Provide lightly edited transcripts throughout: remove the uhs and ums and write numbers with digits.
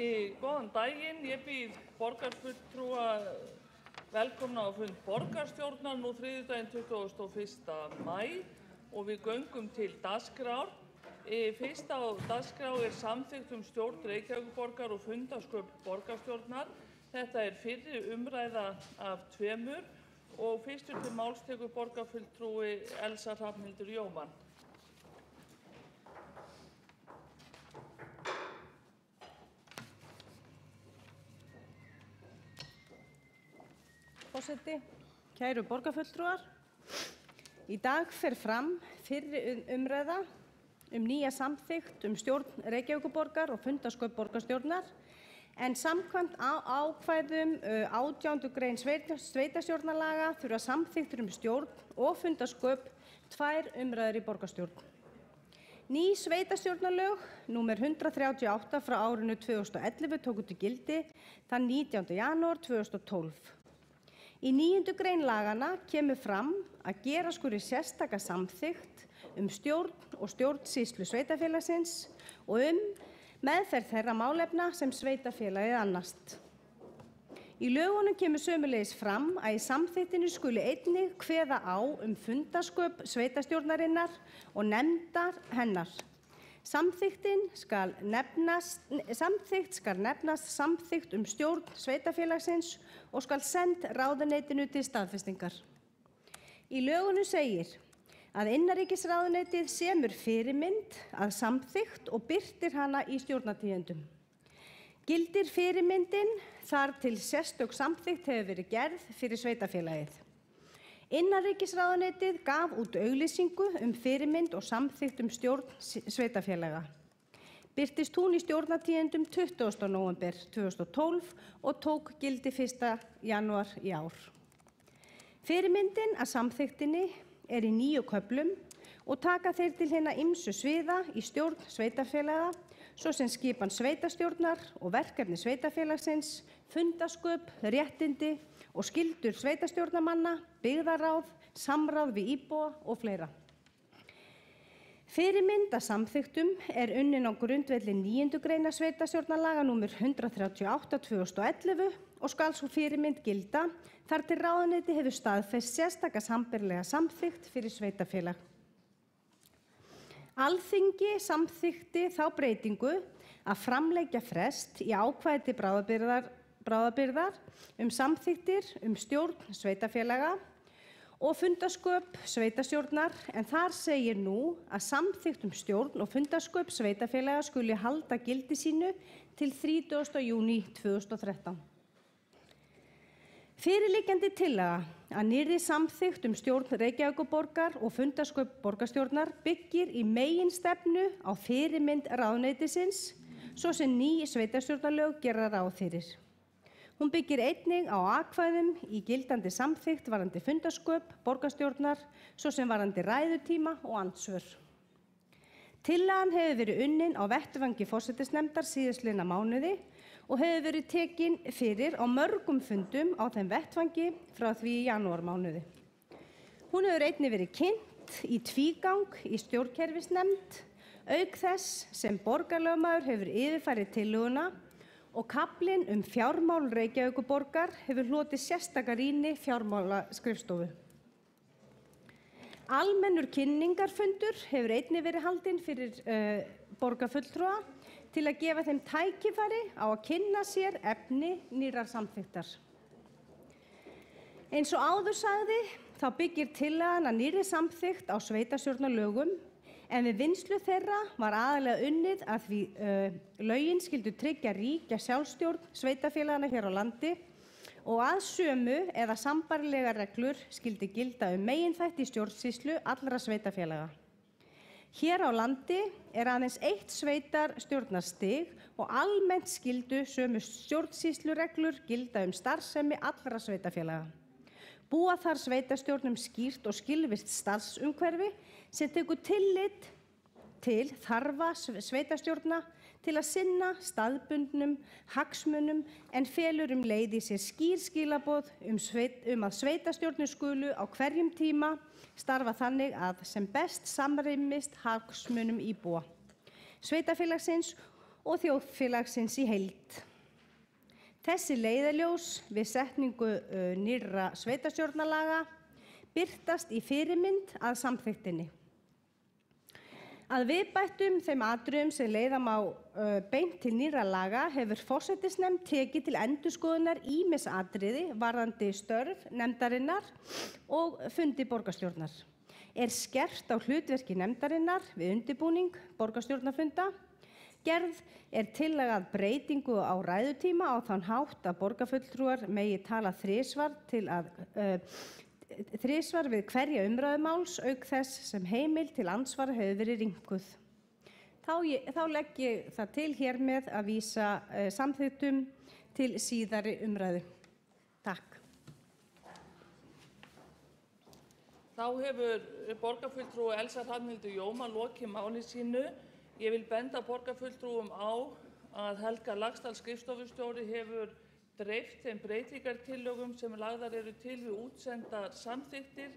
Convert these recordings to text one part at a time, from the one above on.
Góðan daginn, ég býð borgarfulltrúa velkomna á fund borgarstjórnar nú þriðjudaginn 21. maí og við göngum til dagskrár. Fyrst á dagskrá samþykkt stjórn Reykjavíkurborgar og fundarsköp borgarstjórnar. Þetta fyrri umræða af tveimur og fyrstur til máls tekur borgarfulltrúi Elsa Hrafnhildur Jómann. Forseti, kæru borgarfulltrúar. Í dag fer fram fyrri umræða nýja samþykkt stjórn Reykjavíkurborgar og fundarsköp borgarstjórnar, en samkvæmt ákvæðum 18. grein sveitarstjórnarlaga þurfa samþykktir stjórn og fundarsköp 2 umræður í borgarstjórn. Ný sveitarstjórnarlög númer 138 frá árinu 2011 tóku til gildi þann 19. janúar 2012. Í 9. grein laganna kemur fram að gera skuli sérstaka samþykkt stjórn og stjórnsýslu sveitarfélagsins og meðferð þeirra málefna sem sveitarfélagið annast. Í lögunum kemur sömuleiðis fram að í samþykktinni skuli einnig kveða á fundarsköp sveitarstjórnarinnar og nefndar hennar. Samþykkt skal nefnast samþykkt stjórn sveitarfélagsins og skal send ráðuneytinu til staðfestingar. Í lögunum segir að innanríkisráðuneytið semur fyrirmynd að samþykkt og birtir hana í stjórnartíðindum. Gildir fyrirmyndin þar til sérstök samþykkt hefur verið gerð fyrir sveitarfélagið. Innanríkisráðuneytið gaf út auglýsingu fyrirmynd og samþykkt stjórn sveitarfélaga. Birtist hún í stjórnartíðindum 20. nóvember 2012 og tók gildi 1. janúar í ár. Fyrirmyndin að samþykktinni í 9 köflum og taka þeir til hinna ýmsu sviða í stjórn sveitarfélaga, svo sem skipan sveitarstjórnar og verkefni sveitarfélagsins, fundarsköp, réttindi og skyldur sveitarstjórnarmanna, byggðaráð, samráð við íbúa og fleira. Fyrirmynd að samþykktum unnin á grundvelli 9. greinar sveitarstjórnarlaga númer 138/2011 og skal sú fyrirmynd gilda þar til ráðuneyti hefur staðfest sérstaka sambærilega samþykkt fyrir sveitarfélag. Alþingi samþykkti þá breytingu að framlengja frest í ákvæði til bráðabirgðar samþykktir stjórn sveitarfélaga og fundarsköp sveitarstjórnar, en þar segir nú að samþykkt stjórn og fundarsköp sveitarfélaga skuli halda gildi sínu til 30. júní 2013. Fyrirliggjandi tillaga að nýrri samþykkt stjórn Reykjavíkurborgar og fundarsköp borgarstjórnar byggir í meginstefnu á fyrirmynd ráðuneytisins, svo sem ný sveitarstjórnarlög gera ráð fyrir. Hún byggir einnig á ákvæðum í gildandi samþykkt varðandi fundarsköp borgarstjórnar, svo sem varðandi ræðutíma og andsvör. Tillagan hefur verið unnin á vettvangi forsætisnefndar síðastliðna mánuði og hefur verið tekin fyrir á mörgum fundum á þeim vettvangi frá því í janúarmánuði. Hún hefur einnig verið kynnt í tvígang í stjórnkerfisnefnd, auk þess sem borgarlögmaður hefur yfirfarið tillöguna og kaflinn fjármál Reykjavíkurborgar hefur hlotið sérstaka rýni fjármálaskrifstofu. Almennur kynningarfundur hefur einnig verið haldinn fyrir borgarfulltrúa til að gefa þeim tækifæri á að kynna sér efni nýrrar samþykktar. Eins og áður sagði, þá byggir tillagan að nýrri samþykkt á sveitarstjórnarlögum, en við vinnslu þeirra var aðalega unnið að því lögin skyldu tryggja ríka sjálfstjórn sveitarfélagana hér á landi og að sömu eða sambærilegar reglur skyldi gilda meginþætti í stjórnsýslu allra sveitarfélaga. Hér á landi aðeins eitt sveitarstjórnarstig og almennt skyldu sömu stjórnsýslureglur gilda starfsemi allra sveitarfélaga. Búa þar sveitarstjórnum skýrt og skilvirkt starfsumhverfi sem tekur tillit til þarfa sveitarstjórna til að sinna staðbundnum hagsmunum, en felur leið í sér skýr skilaboð að sveitarstjórnir skulu á hverjum tíma starfa þannig að sem best samrýmist hagsmunum íbúa sveitarfélagsins og þjóðfélagsins í heild. Þessi leiðarljós við setningu nýrra sveitarstjórnarlaga birtast í fyrirmynd að samþykktinni. Að viðbættum þeim atriðum sem leiða má beint til nýrra laga hefur forsætisnefnd tekið til endurskoðunar ýmis atriði varðandi störf nefndarinnar og fundi borgarstjórnar. Skerpt á hlutverki nefndarinnar við undirbúning borgarstjórnarfunda. Gerð tillaga að breytingu á ræðutíma á þann hátt að borgarfulltrúar megi tala þrisvar við hverja umræðumáls auk þess sem heimild til andsvara hefur verið rýmkuð. Þá legg ég það til hér með að vísa samþykktum til síðari umræðu. Takk. Þá hefur borgarfulltrúi Elsa Hrafnhildur Jómann lokið máli sínu. Ég vil benda borgarfulltrúum á að Helga Laxdal skrifstofustjóri hefur dreift þeim breytingartillögum sem lagðar eru til við útsendar samþykktir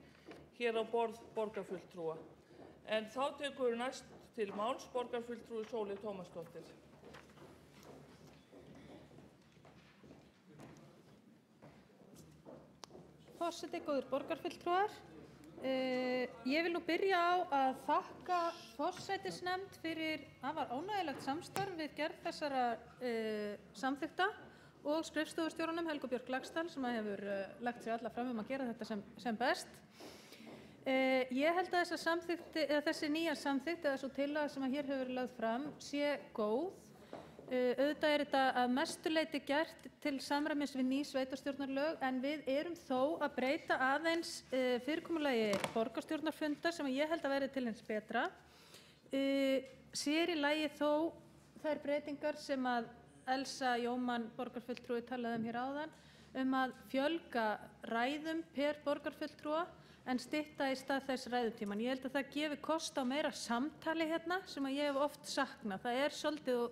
hér á borð borgarfulltrúa. En þá tekur næst til máls borgarfulltrúi Sóley Tómasdóttir. Forseti, góðir borgarfulltrúar. Ég vil nú byrja á að þakka forsætisnefnd fyrir afar ánægjulegt samstarf við gerð þessara samþykkta og skrifstofustjórunum Helgu Björk Laxdal sem hefur lagt sig alla fram að gera þetta sem best. Ég held að þessi nýja samþykkt eða svo tillaga sem hér hefur verið lögð fram sé góð. Auðvitað þetta að mestu leyti gert til samræmis við ný sveitarstjórnarlög en við erum þó að breyta aðeins fyrirkomulagi borgarstjórnarfunda sem ég held að verði til hins betra. Sér í lagi þó þær breytingar sem að Elsa Jómann borgarfulltrúi talaði hér áðan að fjölga ræðum per borgarfulltrúa en stytta í stað þess ræðutíman. Ég held að það gefi kost á meira samtali hérna sem að ég hef oft saknað. Það svolítið og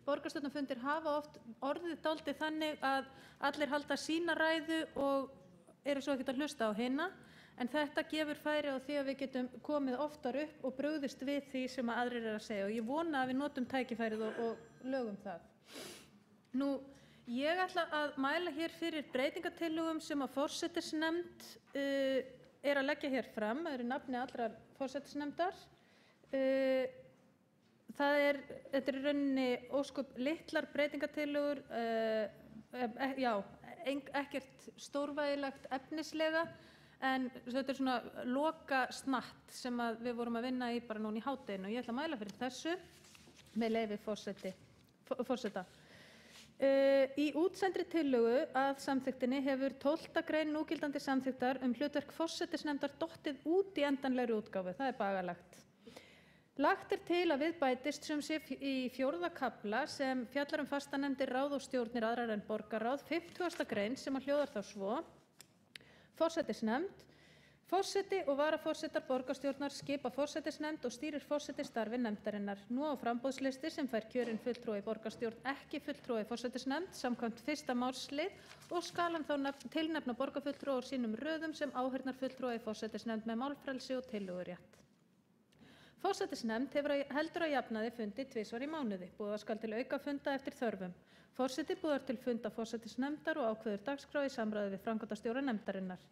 borgarstjórnarfundir hafa oft orðið dálítið þannig að allir halda sína ræðu og eru svo ekkert að hlusta á hina. En þetta gefur færi á því að við getum komið oftar upp og brugðist við því sem að aðrir eru að segja. Og ég vona að við notum tækifærið og lögum það. Nú, ég ætla að mæla hér fyrir breytingartillögum sem að forsætisnefnd að leggja hér fram. Það eru nafni allrar forsætisnefndar. Þetta í rauninni ósköp litlar breytingartillögur, ekkert stórvægilegt efnislega, en þetta svona loka snatt sem að við vorum að vinna í bara núna í hádeginu. Ég ætla að mæla fyrir þessu með leyfi forseta. Í útsendri tillögu að samþykktinni hefur 12. grein núgildandi samþykktar hlutverk forsætisnefndar dottið út í endanlegri útgáfu. Það bagalegt. Lagt til að við bætist sem sé í 4. kafla sem fjallar fastanefndir, ráð og stjórnir aðrar en borgarráð, 50. grein sem að hljóðar þá svo: Forsætisnefnd. Forseti og varaforsetar borgarstjórnar skipa forsætisnefnd og stýrir forseti starfi nefndarinnar. Nú á framboðslisti sem fær kjörinn fulltrúi í borgarstjórn ekki fulltrúi forsætisnefnd samkvæmt 1. málslið og skal hann þá tilnefna borgarfulltrúa úr sínum röðum sem áheyrnarfulltrúa í forsætisnefnd með málfrelsi og tillögurétt. Forsætisnefnd heldur að jafnaði fundi 2 sinnum í mánuði. Boða skal til aukafunda eftir þörfum. Forseti boðar til funda forsætisnefndar og ákveður dagskrá í samráði við framkvæmdastjóra nefndarinnar.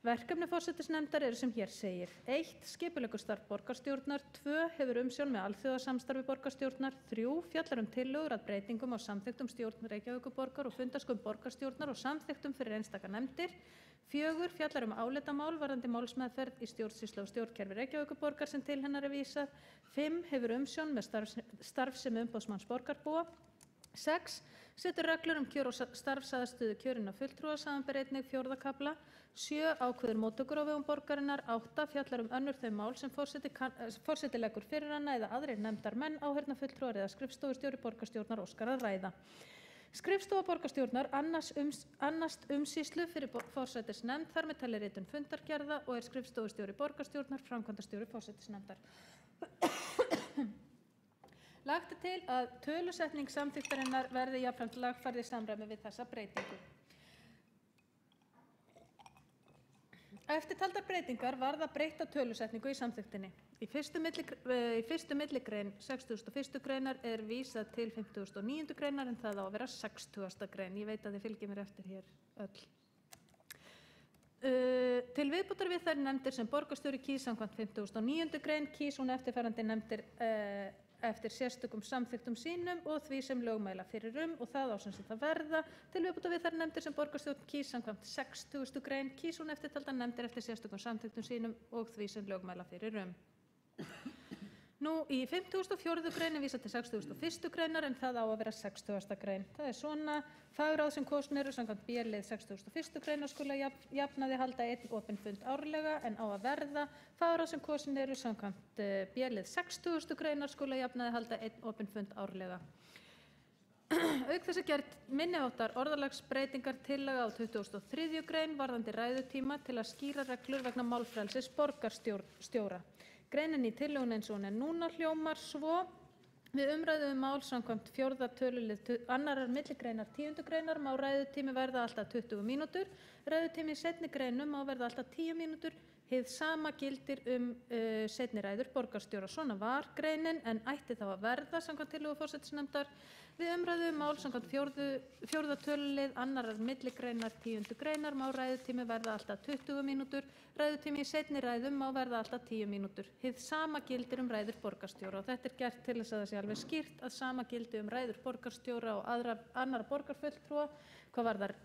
Verkefni forsætisnefndar eru sem hér segir: 1. Skipuleggur starf borgarstjórnar. 2. Hefur umsjón með alþjóðasamstarfi borgarstjórnar. 3. Fjallar tillögur að breytingum á samþykktum stjórn Reykjavíkurborgar og fundasköpum borgarstjórnar og samþykktum fyrir einstaka nefndir. 4. Fjallar álitamál varðandi málsmeðferð í stjórnsýslu og stjórnkerfi Reykjavíkurborgar sem til hennar vísað. 5. Hefur umsjón með starfsemi umboðsmanns borgarbúa. 6. Setur reglur kjör og starfsaðstöðu kjörinna fulltrúa, samanber einnig 4. kafla. 7. Ákveður móttökur á vegum borgarinnar. 8. Fjallar önnur þau mál sem forseti leggur fyrir hana eða aðrir nefndarmenn, áheyrnarfulltrúar eða skrifstofustjóri borgarstjórnar óskar að ræða. Skrifstofa borgarstjórnar annast umsýslu fyrir forsætisnefnd, þar með talið ritun fundargerða og skrifstofustjóri borgarstjórnar framkvæmdastjóri forsætisnefndar. Lagt til að tölusetning samþykktarinnar verði jafnframt lagfærð í samræmi við þessa breytingu. Eftirtaldar breytingar varða breytta tölusetningu í samþykktinni. Í fyrstu milligrein 61. greinar er vísað til 59. greinar en það á að vera 60. grein. Ég veit að þið fylgið mér eftir hér öll. Til viðbótar við þær nefndir sem borgarstjóri kýs samkvæmt 59. grein kýs hún eftirfarandi nefndir eftir sérstökum samþykktum sínum og því sem lögmæla fyrir og það á sem sé það verða. Til viðbótar við þær nefndir sem borgarstjórn kýs samkvæmt 60. grein kýs hún eftirtaldar nefndir eftir sérstökum samþykktum sínum og því sem lögmæla fyrir Nú, í 54. grein er vísað til 61. greinar en það á að vera 60. grein. Það er svona: fagráð sem kosin eru samkvæmt B-lið 61. greinar skulu jafnaði halda einn opinn fund árlega en á að verða fagráð sem kosin eru samkvæmt B-lið 60. greinar skulu jafnaði halda einn opinn fund árlega. Auk þess að gert minniháttar orðalagsbreytingar tillaga á 23. grein varðandi ræðutíma til að skýra reglur vegna málfrelsis borgarstjóra. Greinin í tillögunni eins og hún er núna hljómar svo: við umræðu mál samkvæmt 4. tölulið 2. milligreinar 10. greinar má ræðutími verða alltaf 20 mínútur. Ræðutími í seinni greinum má verða alltaf 10 mínútur. Hið sama gildir seinni ræður borgarstjóra. Svona var greinin en ætti þá að verða samkvæmt tillögu forsætisnefndar. Við umræðu mál samkvæmt 4. tölulið 2. milligreinar 10. greinar má ræðutími verða alltaf 20 mínútur. Ræðutími í seinni ræðum má verða alltaf 10 mínútur. Hið sama gildir ræður borgarstjóra og þetta er gert til þess að það sé alveg skýrt að sama gildi ræður borgarstjóra og annarra borgarfulltrúa hvað varðar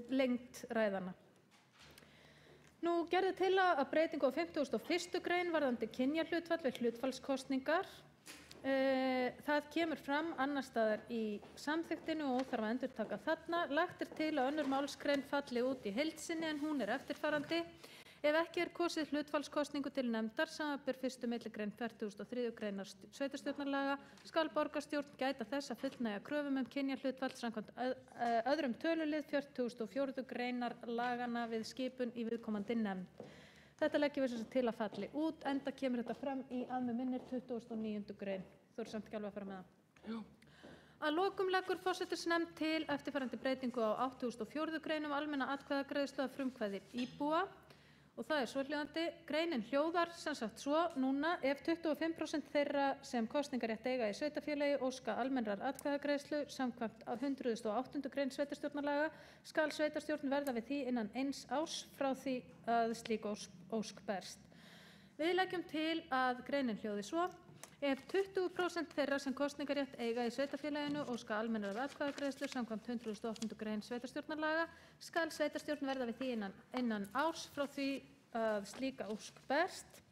lengd ræðanna. Nú gerði til að breytingu á 51. grein varðandi kynjahlutfall við hlutfallskosningar. Það kemur fram annars staðar í samþykktinni og óþarf að endurtaka þarna. Lagt er til að önnur málsgrein falli út í heild sinni en hún er eftirfarandi: ef ekki er kosið hlutfallskosningu til nefndar samanber 1. milligrein 43. greinar sveitarstjórnarlaga skal borgarstjórn gæta þess að fullnægja kröfum kynjahlutfall samkvæmt öðrum tölulið 44. greinar laganna við skipun í viðkomandi nefnd. Þetta leggjum við til að falli út, enda kemur þetta fram í að mig minnir 29. grein. Þú eru samt ekki alveg að fara með það? Jú. Að lokum leggur forsætisnefnd til eftirfarandi breytingu á 84. grein almenna atkvæðagreiðslu að frumkvæði íbúa og það er svohljóðandi: greinin hljóðar sem sagt svo núna: ef 25% þeirra sem kosningarétt eiga í sveitarfélagi óska almennrar atkvæðagreiðslu samkvæmt 108. grein sveitarstjórnarlaga skal sveitarstjórn verða við því innan 1 árs frá því að slík ósk berst. Við leggjum til að greinin hljóði svo: ef 20% þeirra sem kosningarétt eiga í sveitarfélaginu óska almennrar atkvæðagreiðslu samkvæmt 108. grein sveitarstjórnarlaga skal sveitarstjórn verða við því innan árs frá því að slíka ósk berst.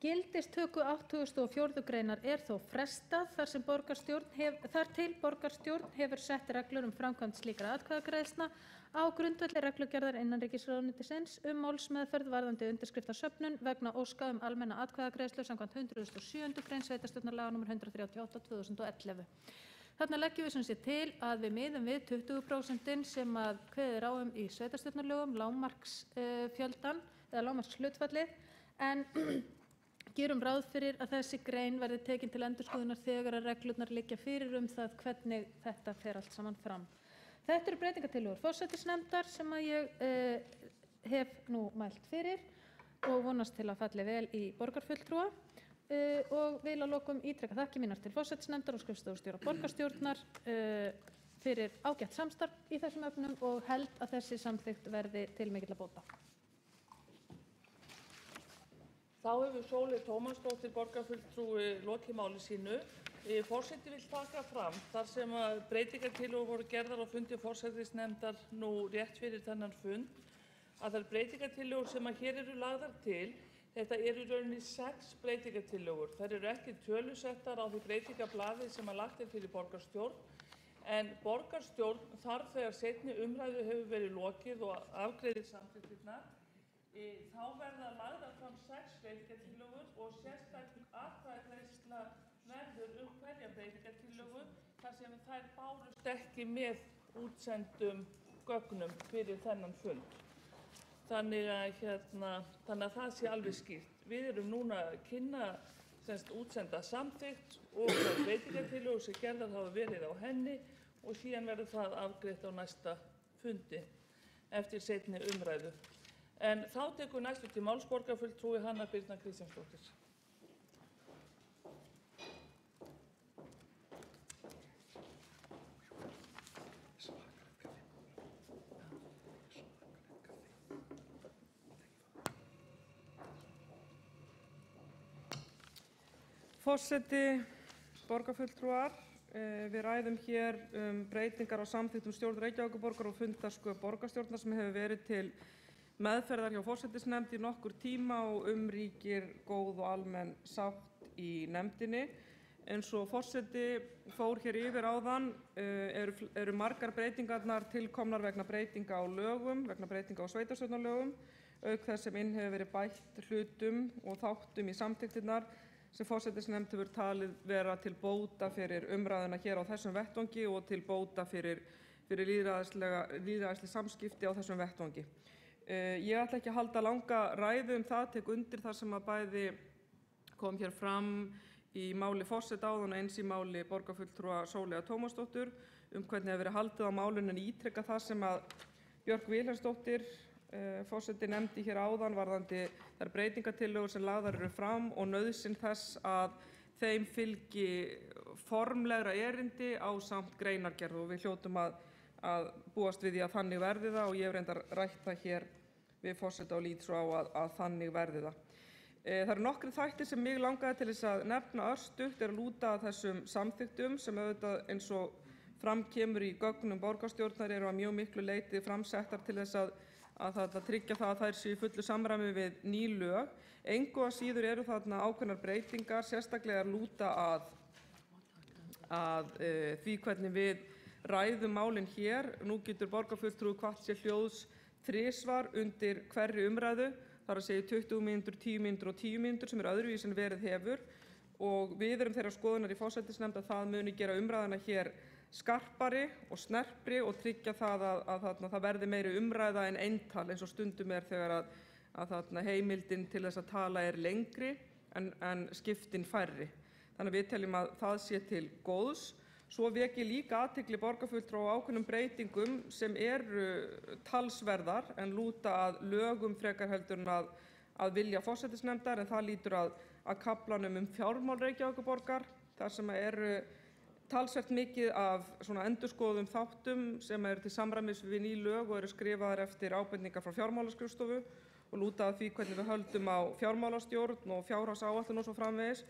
Gildistöku 84. greinar er þó frestað þar til borgarstjórn hefur sett reglur framkvæmd slíkra atkvæðagreiðslna á grundvelli reglugerðar innanríkisráðuneytisins málsmeðferð varðandi undirskriftasöfnun vegna óska almenna atkvæðagreiðslu samkvæmt 107. grein sveitarstjórnarlaga nr. 138/2011. Þarna leggjum við sem sé til að við miðum við 20% sem að kveðið er á í sveitarstjórnarlögum, lágmarksfjöldan eða lágmarkshlutfallið, en gerum ráð fyrir að þessi grein verði tekin til endurskoðunar þegar að reglurnar liggja fyrir það hvernig þetta fer allt saman fram. Þetta eru breytingartillögur forsætisnefndar sem að ég hef nú mælt fyrir og vonast til að falli vel í borgarfulltrúa og vil að lokum ítreka þakkir mínar til forsætisnefndar og skrifstofustjóra borgarstjórnar fyrir ágætt samstarf í þessum efnum og held að þessi samþykkt verði til mikilla bóta. Þá hefur Sóley Tómasdóttir borgarfulltrúi lokið máli sínu. Forseti vill taka fram þar sem að breytingartillögur voru gerðar á fundi forsætisnefndar nú rétt fyrir þennan fund að þær breytingartillögur sem að hér eru lagðar til, þetta eru í rauninni 6 breytingartillögur. Þær eru ekki tölusettar á því breytingarblaði sem að lagt fyrir borgarstjórn, en borgarstjórn þarf þegar seinni umræðu hefur verið lokið og afgreiðir samþykktirnar, þá verða lagðar fram 6 breytingartillögur og sérstæð atkvæðagreiðsla verður hverja breytingartillögu þar sem þær bárust ekki með útsendum gögnum fyrir þennan fund. Þannig að það sé alveg skýrt. Við erum núna að kynna útsenda samþykkt og breytingartillögur sem gerðar hafa verið á henni og síðan verður það afgreitt á næsta fundi. eftir seinni umræðu. En þá tekur næstu til máls borgarfulltrúi Hanna Birna Kristjánsdóttir. Forseti, borgarfulltrúar, við ræðum hér breytingar á samþykktum stjórn Reykjavíkurborgar og fundarsköp borgarstjórnar sem hefur verið til meðferðar hjá forsætisnefnd í nokkur tíma og ríkir góð og almenn sátt í nefndinni. Eins og forseti fór hér yfir áðan eru margar breytingarnar tilkomnar vegna breytinga á lögum, vegna breytinga á sveitarstjórnarlögum, auk þess sem inn hefur verið bætt hlutum og þáttum í samþykktirnar sem forsætisnefnd hefur talið vera til bóta fyrir umræðuna hér á þessum vettvangi og til bóta fyrir lýðræðisleg samskipti á þessum vettvangi. Ég ætla ekki að halda langa ræðu það, tek undir það sem að bæði kom hér fram í máli forseta áðan og eins í máli borgarfulltrúa Sóleyjar Tómasdóttur hvernig hefur verið haldið á málinu en ítreka það sem að Björk Vilhelmsdóttir forseti nefndi hér áðan varðandi þær breytingartillögur sem lagðar eru fram og nauðsyn þess að þeim fylgi formlegra erindi ásamt greinargerð og við hljótum að búast við því að þannig verði það og ég hef reyndar rætt það hér við forseta og lít svo á að þannig verði það. Það eru nokkrir þættir sem mig langaði til þess að nefna örstutt að lúta að þessum samþykktum sem auðvitað eins og fram kemur í gögnum borgarstjórnar eru að mjög miklu leyti framsettar til þess að tryggja það að þær séu í fullu samræmi við ný lög. Engu að síður eru þarna ákveðnar breytingar, sérstaklega lúta að því hvernig við ræðum málin hér. Nú getur borgarfulltrúi kvatt sér hljóðs þrisvar undir hverri umræðu, þar að segja 20 mínútur, 10 mínútur og 10 mínútur sem öðruvísi en verið hefur og við erum þeirrar skoðunar í forsætisnefnd að það muni gera umræðuna hér skarpari og snerpri og tryggja það að það verði meiri umræða en eintal eins og stundum þegar að heimildin til þess að tala lengri en skiptin færri. Þannig að við teljum að það sé til góðs. Svo vek ég líka athygli borgarfulltrúa á ákveðnum breytingum sem eru talsverðar en lúta að lögum frekar heldur en að vilja forsætisnefndar en það lýtur að kaflanum fjármál Reykjavíkurborgar þar sem eru talsvert mikið af svona endurskoðuðum þáttum sem eru til samræmis við ný lög og eru skrifaðar eftir ábendingar frá fjármálaskrifstofu og lúta að því hvernig við höldum á fjármálastjórn og fjárhagsáætlun og svo framvegis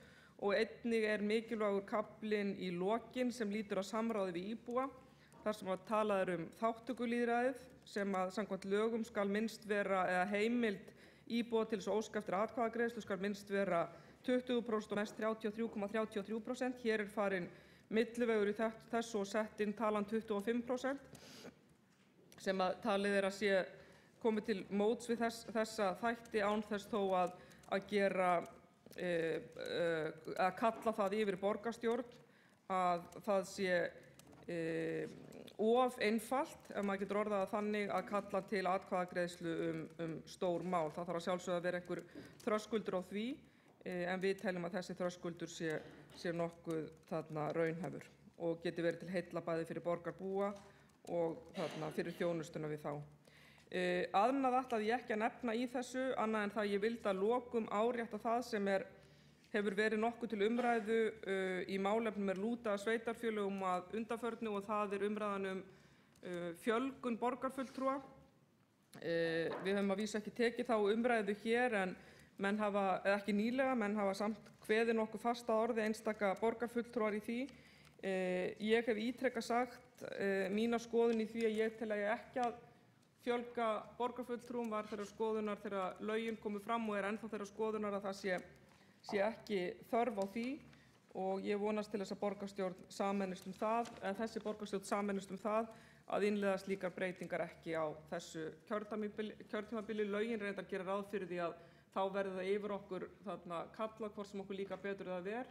og einnig mikilvægur kaflinn í lokin sem lýtur að samráði við íbúa þar sem að talað þátttökulýðræðið sem að samkvæmt lögum skal minnst vera eða heimild íbúa til þess að óska eftir atkvæðagreiðslu skal minnst vera 20% og mest 33,33%. Hér farin millivegur í þessu og sett inn talan 25% sem að talið að sé komið til móts við þessa þætti án þess þó að gera að kalla það yfir borgarstjórn að það sé of einfalt ef maður getur orðað það þannig að kalla til atkvæðagreiðslu stór mál. Það þarf að sjálfsögðu að vera einhver þröskuldur á því en við teljum að þessi þröskuldur sé nokkuð raunhæfur og geti verið til heilla bæði fyrir borgarbúa og fyrir þjónustuna við þá. Annað ætlaði ég ekki að nefna í þessu annað en það ég vildi að lokum árétta það sem hefur verið nokkuð til umræðu í málefnum lúta að sveitarfélögum að undanförnu og það umræðan fjölgun borgarfulltrúa. Við höfum að vísu ekki tekið þá umræðu hér en menn hafa, eða ekki nýlega, menn hafa samt kveðið nokkuð fast að orði einstaka borgarfulltrúar í því. Ég hef ítrekað sagt mína skoðun í því að ég tel að ég ekki að fjölga borgarfulltrúum var þeirrar skoðunar þegar lögin komu fram og ennþá þeirrar skoðunar að það sé ekki þörf á því og ég vonast til þess að borgarstjórn sameinist það, en þessi borgarstjórn sameinist það að innleiða slíkar breytingar ekki á þessu kjörtímabili. Lögin reyndar gera ráð fyrir því að þá verður það yfir okkur kalla hvort sem okkur líka betur það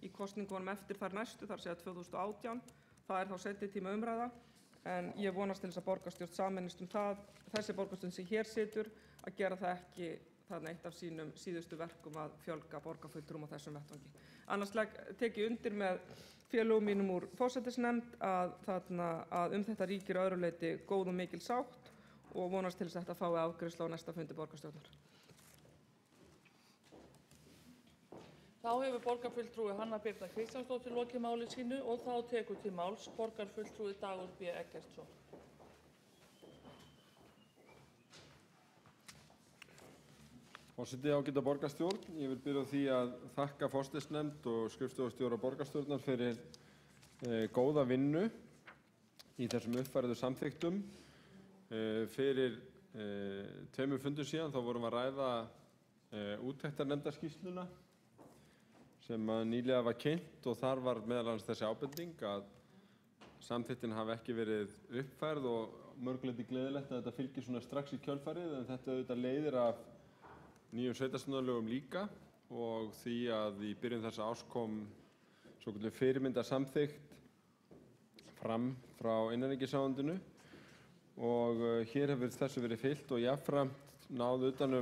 í kosningunum eftir þar næstu, þar segja 2018. Það þá seinni tíma umræða, en ég vonast til þess að borgarstjórn sameinist það, þessi borgarstjórn sem hér situr, að gera það ekki eitt af sínum síðustu verkum að fjölga borgarfulltrúum á þessum vettvangi. Annars tek ég undir með félögum mínum úr forsætisnefnd að þetta ríkir að öðru leyti góð og mikil sátt og vonast til þess að þetta fái afgreiðslu á næsta fundi borgarstjórnar. Þá hefur borgarfulltrúi Hanna Birna Kristjánsdóttir lokið máli sínu og þá tekur til máls borgarfulltrúi Dagur B. Eggertsson. Forseti, ágæta borgarstjórn, ég vil byrja á því að þakka forsætisnefnd og skrifstofustjóra borgarstjórnar fyrir góða vinnu í þessum uppfærðu samþykktum. Fyrir 2 fundum síðan þá vorum við að ræða úttektarnefndarskýrsluna sem nýlega var kynnt og þar var meðal annars þessi ábending að samþykktin hafi ekki verið uppfærð og mörguleyti gleðilegt að þetta fylgir svona strax í kjölfarið, en þetta auðvitað leiðir af nýjum sveitarstjórnarlögum líka og því að í byrjun þessa árs kom svokölluð fyrirmyndarsamþykkt fram frá innanríkisráðuneytinu og hér hefur þessu verið fylgt og jafnframt náð utan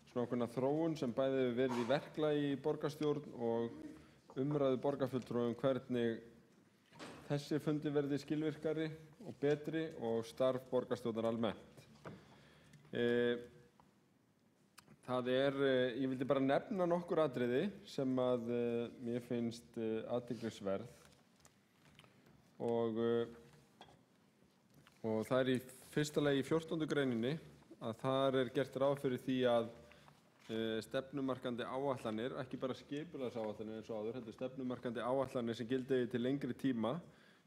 svona ákveðna þróun sem bæði hefur verið í verklagi í borgarstjórn og umræðu borgarfulltrúa hvernig þessi fundi verði skilvirkari og betri og starf borgarstjórnar almennt. Ég vildi bara nefna nokkur atriði sem að mér finnst athyglisverð og það í fyrsta lagi í 14. greininni að þar gert ráð fyrir því að stefnumarkandi áætlanir, ekki bara skipulagsáætlanir eins og áður, heldur stefnumarkandi áætlanir sem gildi til lengri tíma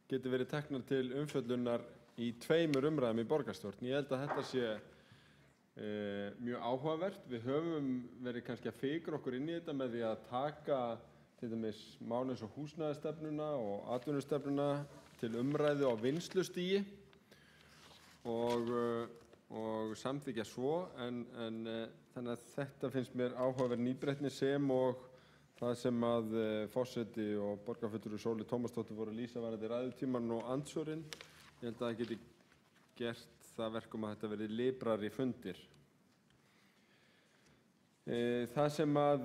geti verið teknar til umfjöllunar í 2 umræðum í borgarstjórn. Ég held að þetta sé mjög áhugavert. Við höfum verið kannski að fikra okkur inn í þetta með því að taka til dæmis mál eins og húsnæðisstefnuna og atvinnustefnuna til umræðu á vinnslustigi og samþykkja svo en þannig að þetta finnst mér áhugaverð nýbreytni sem og það sem að forseti og borgarfulltrúi Sóley Tómasdóttir voru að lýsa varðandi ræðutímann og andsvörin. Ég held að það geti gert það verkum að þetta verði librari fundir. Það sem að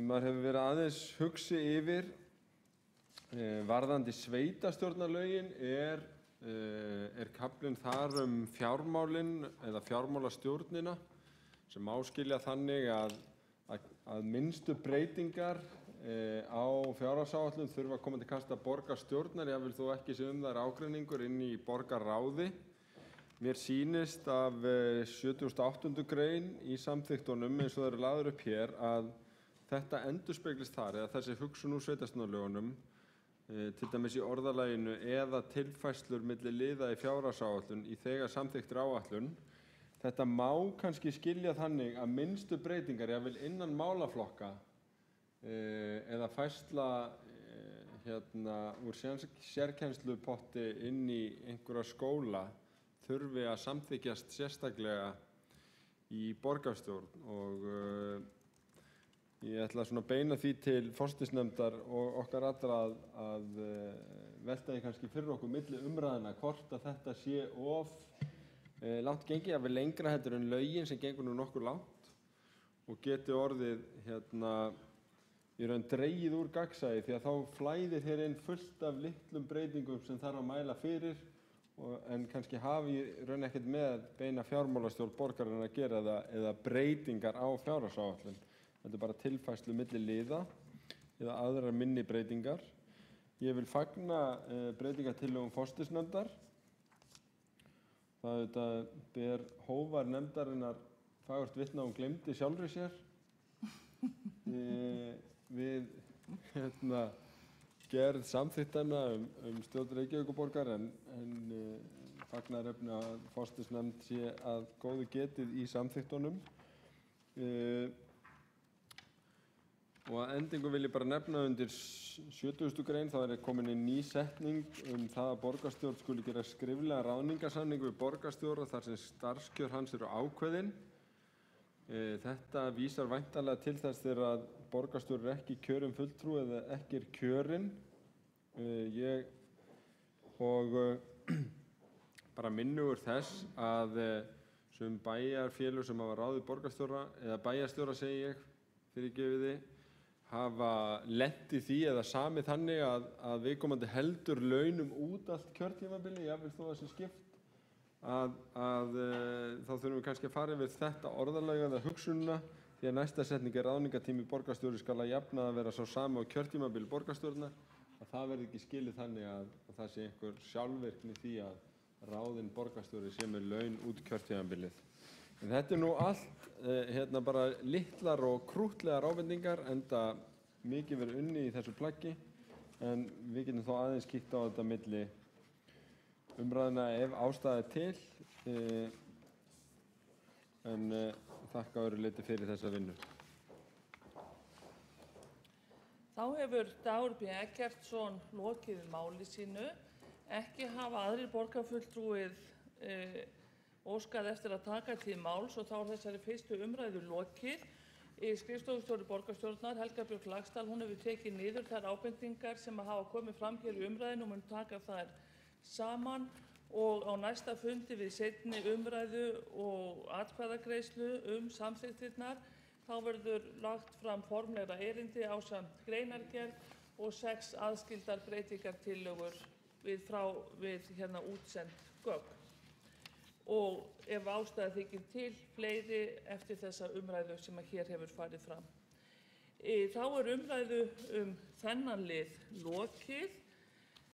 maður hefur verið aðeins hugsi yfir varðandi sveitarstjórnarlögin er kaflinn þar fjármálin eða fjármálastjórnina sem áskilja þannig að minnstu breytingar á fjárhagsáætlun þurfa að koma til kasta borgarstjórnar, jafnvel þó ekki sé þær ágreiningur inn í borgarráði. Mér sýnist af 78. grein í samþykktunum eins og það eru lagður upp hér að þetta endurspeglist þar eða þessi hugsun úr sveitarstjórnarlögunum til dæmis í orðalaginu eða tilfærslur milli liða í fjárhagsáætlun í þegar samþykktri áætlun. Þetta má kannski skilja þannig að minnstu breytingar jafnvel innan málaflokka eða færsla úr sérkennslupotti inn í einhverja skóla þurfi að samþykkjast sérstaklega í borgarstjórn og ég ætla svona að beina því til forsætisnefndar og okkar allra að velta því kannski fyrir okkur milli umræðna hvort að þetta sé of langt gengið, jafnvel lengra heldur en lögin sem gengur nú nokkuð langt og geti orðið í raun dregið úr gagnsæi því að þá flæðir hér inn fullt af litlum breytingum sem þarf að mæla fyrir en kannski hafi í raun ekkert með beina fjármálastjórn borgarinnar að gera eða breytingar á fjárhagsáætlun. Þetta er bara tilfærslu milli liða eða aðrar minni breytingar. Ég vil fagna breytingartillögum forsætisnefndar. Það ber hóvar nefndarinnar fagurt vitni að hún gleymdi sjálfri sér. Við gerð samþykktanna stjórn Reykjavíkurborgar en fagnaðarefni að forsætisnefnd sé að góðu getið í samþykktunum. Og að endingu vil ég bara nefna undir 70. grein þá komin inn ný setning það að borgarstjórn skuli gera skriflega ráðningarsamning við borgarstjóra þar sem starfskjör hans eru ákveðin. Þetta vísar væntanlega til þess þegar að borgarstjóri ekki kjörinn fulltrúi eða ekki kjörinn. Bara minnugur þess að sum bæjarfélög sem hafa ráðið borgarstjóra eða bæjarstjóra segi ég fyrirgefiði hafa lent í því eða samið þannig að viðkomandi heldur launum út allt kjörtímabili, jafnvel þó að sé skipt, þá þurfum við kannski að fara yfir þetta orðalag eða hugsunina, því að næsta setning er ráðningartími borgarstjóri skal að jafnaði vera sá sami á kjörtímabili borgarstjórnar, að það verði ekki skilið þannig að það sé einhver sjálfvirkni því að ráðinn borgarstjóri sé með laun út kjörtímabilið. En þetta er nú allt bara litlar og krúttlegar ábendingar, enda mikið verið unnið í þessu plaggi, en við getum þó aðeins kíkt á þetta milli umræðina ef ástæða er til, en þakka öðru leyti fyrir þessa vinnu. Þá hefur Dagur B. Eggertsson lokið máli sínu. Ekki hafa aðrir borgarfulltrúar óskað eftir að taka til máls og þá er þessari fyrstu umræðu lokið. Skrifstofustjóri borgarstjórnar, Helga Björk Laxdal, hún hefur tekið niður þær ábendingar sem hafa komið fram hér í umræðinu og mun taka þær saman og á næsta fundi við seinni umræðu og atkvæðagreiðslu samþykktirnar þá verður lagt fram formlegra erindi ásamt greinargerð og 6 aðskildar breytingartillögur við útsend gögn. Og ef ástæða þykir til fleiri eftir þessa umræðu sem hér hefur farið fram. Þá er umræðu þennan lið lokið